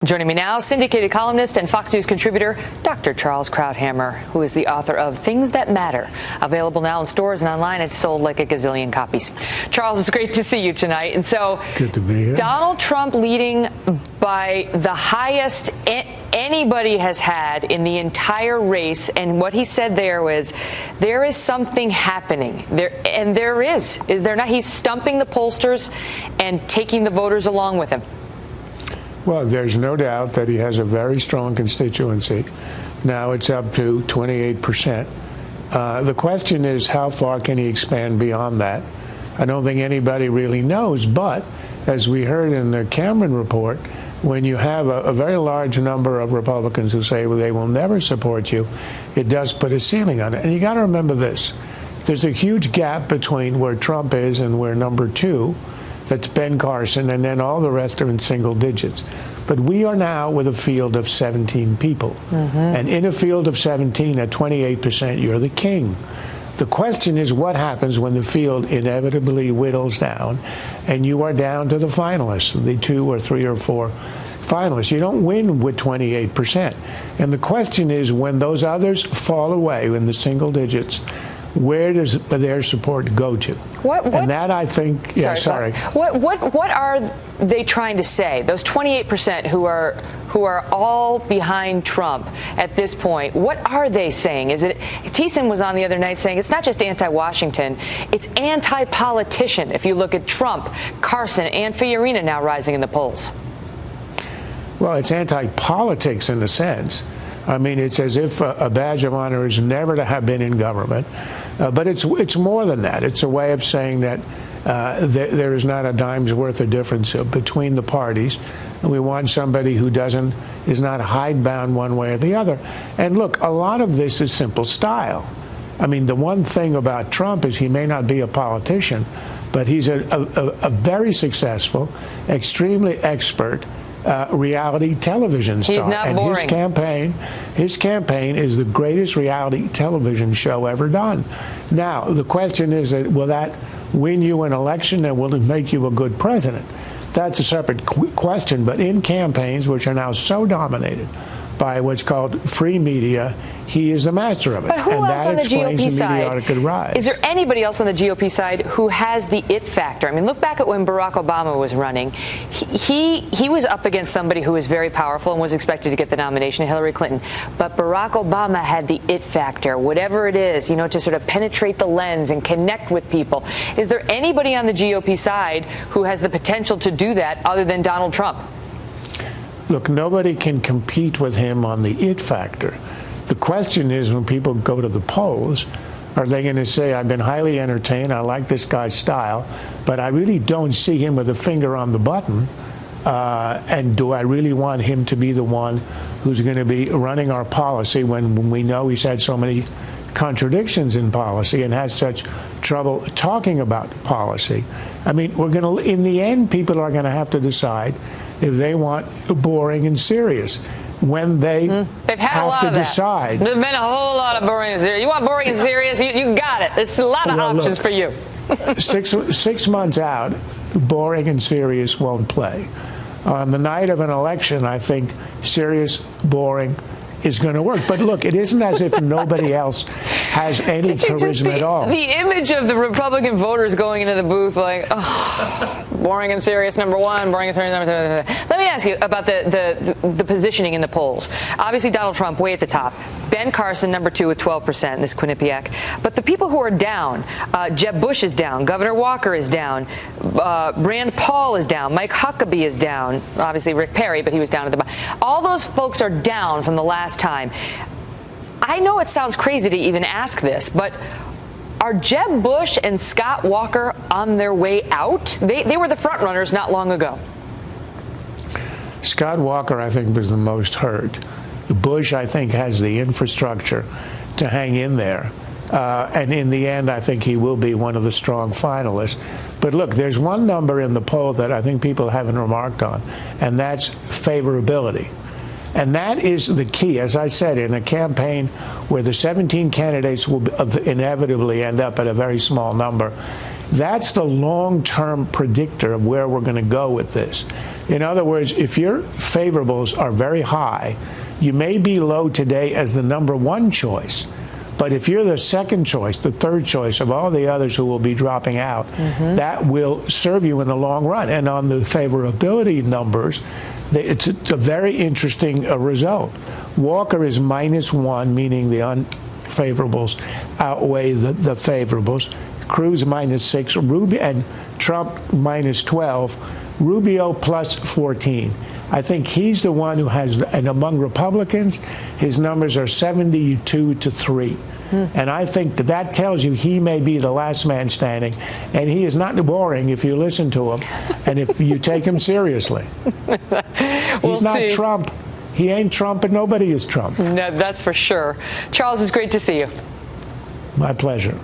Joining me now, syndicated columnist and Fox News contributor, Dr. Charles Krauthammer, who is the author of Things That Matter, available now in stores and online. It's sold like a gazillion copies. Charles, it's great to see you tonight. And so, good to be here. Donald Trump leading by the highest anybody has had in the entire race, and what he said there was, there is something happening there, and there is there not? He's stumping the pollsters and taking the voters along with him. Well, there's no doubt that he has a very strong constituency. Now it's up to 28%. The question is, how far can he expand beyond that? I don't think anybody really knows, but as we heard in the Cameron report, when you have a very large number of Republicans who say, well, they will never support you, it does put a ceiling on it. And you got to remember this. There's a huge gap between where Trump is and where number two, that's Ben Carson, and then all the rest are in single digits. But we are now with a field of 17 people. And in a field of 17 at 28%, you're the king. The question is, what happens when the field inevitably whittles down and you are down to the finalists, the 2 or 3 or 4 finalists? You don't win with 28%. And the question is, when those others fall away in the single digits, where does their support go to? And that, I think, sorry. What are they trying to say? Those 28% who are all behind Trump at this point, what are they saying? Is it, Thiessen was on the other night saying it's not just anti-Washington, it's anti-politician. If you look at Trump, Carson, and Fiorina now rising in the polls. Well, it's anti-politics in a sense. I mean, it's as if a badge of honor is never to have been in government. But it's more than that. It's a way of saying that there is not a dime's worth of difference between the parties. And we want somebody who is not hidebound one way or the other. And look, a lot of this is simple style. I mean, the one thing about Trump is he may not be a politician, but he's a very successful, extremely expert reality television star. He's not and boring. His campaign is the greatest reality television show ever done. Now, the question is, will that win you an election, and will it make you a good president? That's a separate question. But in campaigns, which are now so dominated by what's called free media, he is the master of it. But who else on the GOP side? Is there anybody else on the GOP side who has the it factor? I mean, look back at when Barack Obama was running. He was up against somebody who was very powerful and was expected to get the nomination, Hillary Clinton. But Barack Obama had the it factor, whatever it is, to sort of penetrate the lens and connect with people. Is there anybody on the GOP side who has the potential to do that other than Donald Trump? Look, nobody can compete with him on the it factor. The question is, when people go to the polls, are they going to say, I've been highly entertained, I like this guy's style, but I really don't see him with a finger on the button, and do I really want him to be the one who's going to be running our policy when we know he's had so many contradictions in policy and has such trouble talking about policy? I mean, in the end, people are going to have to decide if they want boring and serious. When they have to decide. There's been a whole lot of boring and serious. You want boring and serious? You got it. There's a lot of options for you. 6 months out, boring and serious won't play. On the night of an election, I think serious, boring is going to work. But look, it isn't as if nobody else has any charisma at all. The image of the Republican voters going into the booth like, oh, boring and serious, number one, boring and serious, number two. Let me ask you about the positioning in the polls. Obviously, Donald Trump way at the top. Ben Carson, number 2 with 12%, this Quinnipiac. But the people who are down, Jeb Bush is down, Governor Walker is down, Rand Paul is down, Mike Huckabee is down, obviously Rick Perry, but he was down at the bottom. All those folks are down from the last time. I know it sounds crazy to even ask this, but are Jeb Bush and Scott Walker on their way out? They were the front runners not long ago. Scott Walker, I think, was the most hurt. Bush, I think, has the infrastructure to hang in there. And in the end, I think he will be one of the strong finalists. But look, there's one number in the poll that I think people haven't remarked on, and that's favorability. And that is the key. As I said, in a campaign where the 17 candidates will inevitably end up at a very small number, that's the long-term predictor of where we're going to go with this. In other words, if your favorables are very high, you may be low today as the #1 choice. But if you're the second choice, the third choice of all the others who will be dropping out, that will serve you in the long run. And on the favorability numbers, it's a very interesting result. Walker is -1, meaning the unfavorables outweigh the favorables. Cruz -6, Rubio and Trump -12, Rubio +14. I think he's the one who has, and among Republicans, his numbers are 72-3. And I think that tells you he may be the last man standing. And he is not boring if you listen to him and if you take him seriously. He's not Trump. He ain't Trump, and nobody is Trump. No, that's for sure. Charles, it's great to see you. My pleasure.